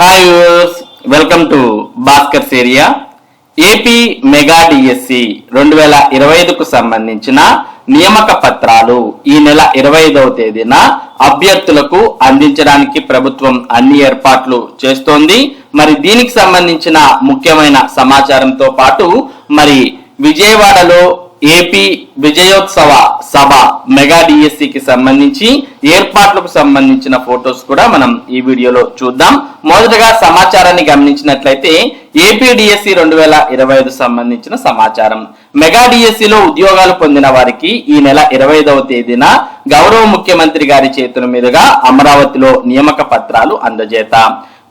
Hi viewers, welcome to Bhaskar area. AP mega DSC 2025కు సంబంధించిన నియామక పత్రాలు ఈ నెల 25వ తేదీన అభ్యర్థులకు అందించడానికి ప్రభుత్వం అన్ని ఏర్పాట్లు చేస్తోంది. మరి దీనికి సంబంధించిన ముఖ్యమైన సమాచారంతో పాటు మరి విజయవాడలో ఏపీ విజయోత్సవ సభ మెగా డిఎస్సికి సంబంధించి ఏర్పాట్లకు సంబంధించిన ఫొటోస్ కూడా మనం ఈ వీడియోలో చూద్దాం. మొదటగా సమాచారాన్ని గమనించినట్లయితే ఏపీ డిఎస్సి 2025 సంబంధించిన సమాచారం. మెగా డిఎస్సిలో ఉద్యోగాలు పొందిన వారికి ఈ నెల 25వ తేదీన గౌరవ ముఖ్యమంత్రి గారి చేతుల మీదుగా అమరావతిలో నియామక పత్రాలు అందజేత.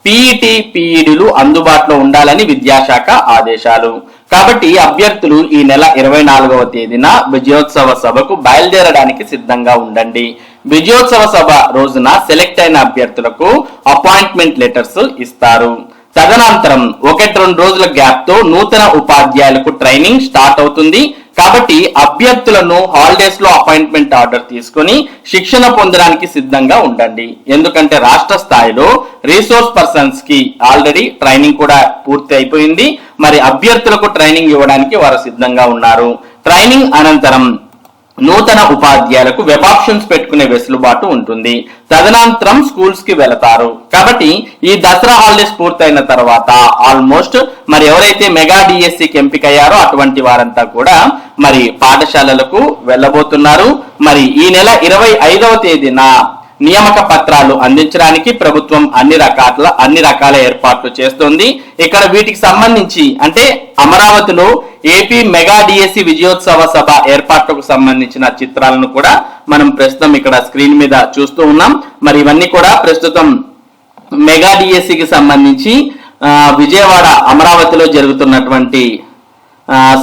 పీఈటీ పీఈడీలు అందుబాటులో ఉండాలని విద్యాశాఖ ఆదేశాలు. కాబట్టి అభ్యర్థులు ఈ నెల 24వ తేదీన విజయోత్సవ సభకు బయలుదేరడానికి సిద్ధంగా ఉండండి. విజయోత్సవ సభ రోజున సెలెక్ట్ అయిన అభ్యర్థులకు అపాయింట్మెంట్ లెటర్స్ ఇస్తారు. తదనంతరం 1-2 రోజుల గ్యాప్ తో నూతన ఉపాధ్యాయులకు ట్రైనింగ్ స్టార్ట్ అవుతుంది. కాబట్టి అభ్యర్థులను హాలిడేస్ లో అపాయింట్మెంట్ ఆర్డర్ తీసుకుని శిక్షణ పొందడానికి సిద్ధంగా ఉండండి. ఎందుకంటే రాష్ట్ర స్థాయిలో రిసోర్స్ పర్సన్స్ కి ఆల్రెడీ ట్రైనింగ్ కూడా పూర్తి అయిపోయింది. మరి అభ్యర్థులకు ట్రైనింగ్ ఇవ్వడానికి వారు సిద్ధంగా ఉన్నారు. ట్రైనింగ్ అనంతరం నూతన ఉపాధ్యాయులకు వెబ్ ఆప్షన్స్ పెట్టుకునే వెసులుబాటు ఉంటుంది. తదనంతరం స్కూల్స్ కి వెళతారు. కాబట్టి ఈ దసరా హాలిడేస్ పూర్తయిన తర్వాత ఆల్మోస్ట్ మరి ఎవరైతే మెగా డిఎస్సికి ఎంపికయ్యారో అటువంటి వారంతా కూడా మరి పాఠశాలలకు వెళ్ళబోతున్నారు. మరి ఈ నెల 25వ తేదీన నియామక పత్రాలు అందించడానికి ప్రభుత్వం అన్ని రకాల ఏర్పాట్లు చేస్తోంది. ఇక్కడ వీటికి సంబంధించి అంటే అమరావతిలో ఏపీ మెగా డిఎస్సి విజయోత్సవ సభ ఏర్పాట్లకు సంబంధించిన చిత్రాలను కూడా మనం ప్రస్తుతం ఇక్కడ స్క్రీన్ మీద చూస్తూ ఉన్నాం. మరి ఇవన్నీ కూడా ప్రస్తుతం మెగా డిఎస్సికి సంబంధించి విజయవాడ అమరావతిలో జరుగుతున్నటువంటి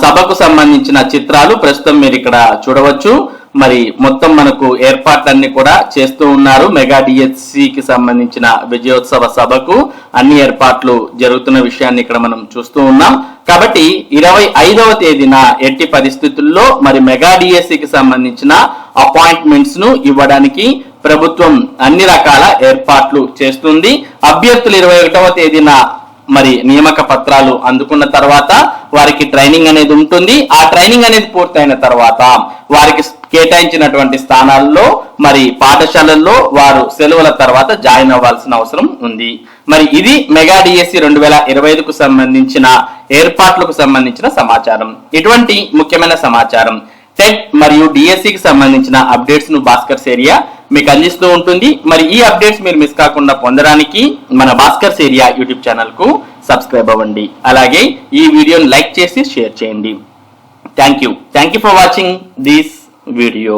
సభకు సంబంధించిన చిత్రాలు ప్రస్తుతం మీరు ఇక్కడ చూడవచ్చు. మరి మొత్తం మనకు ఏర్పాట్లన్నీ కూడా చేస్తూ ఉన్నారు. మెగా డిఎస్సికి సంబంధించిన విజయోత్సవ సభకు అన్ని ఏర్పాట్లు జరుగుతున్న విషయాన్ని ఇక్కడ మనం చూస్తూ ఉన్నాం. కాబట్టి 25వ తేదీన ఎట్టి పరిస్థితుల్లో మరి మెగా డిఎస్సికి సంబంధించిన అపాయింట్మెంట్స్ ను ఇవ్వడానికి ప్రభుత్వం అన్ని రకాల ఏర్పాట్లు చేస్తుంది. అభ్యర్థులు 21వ తేదీన మరి నియామక పత్రాలు అందుకున్న తర్వాత వారికి ట్రైనింగ్ అనేది ఉంటుంది. ఆ ట్రైనింగ్ అనేది పూర్తయిన తర్వాత వారికి కేటాయించినటువంటి స్థానాల్లో మరి పాఠశాలల్లో వారు సెలవుల తర్వాత జాయిన్ అవ్వాల్సిన అవసరం ఉంది. మరి ఇది మెగా డిఎస్సి 2025కు సంబంధించిన ఏర్పాట్లకు సంబంధించిన సమాచారం. ఇటువంటి ముఖ్యమైన సమాచారం టెట్ మరియు డిఎస్సికి సంబంధించిన అప్డేట్స్ ను భాస్కర్ ఏరియా మీకు అందిస్తూ ఉంటుంది. మరి ఈ అప్డేట్స్ మీరు మిస్ కాకుండా పొందడానికి మన భాస్కర్ ఏరియా యూట్యూబ్ ఛానల్ కు సబ్స్క్రైబ్ అవ్వండి. అలాగే ఈ వీడియోని లైక్ చేసి షేర్ చేయండి. Thank you for watching this video.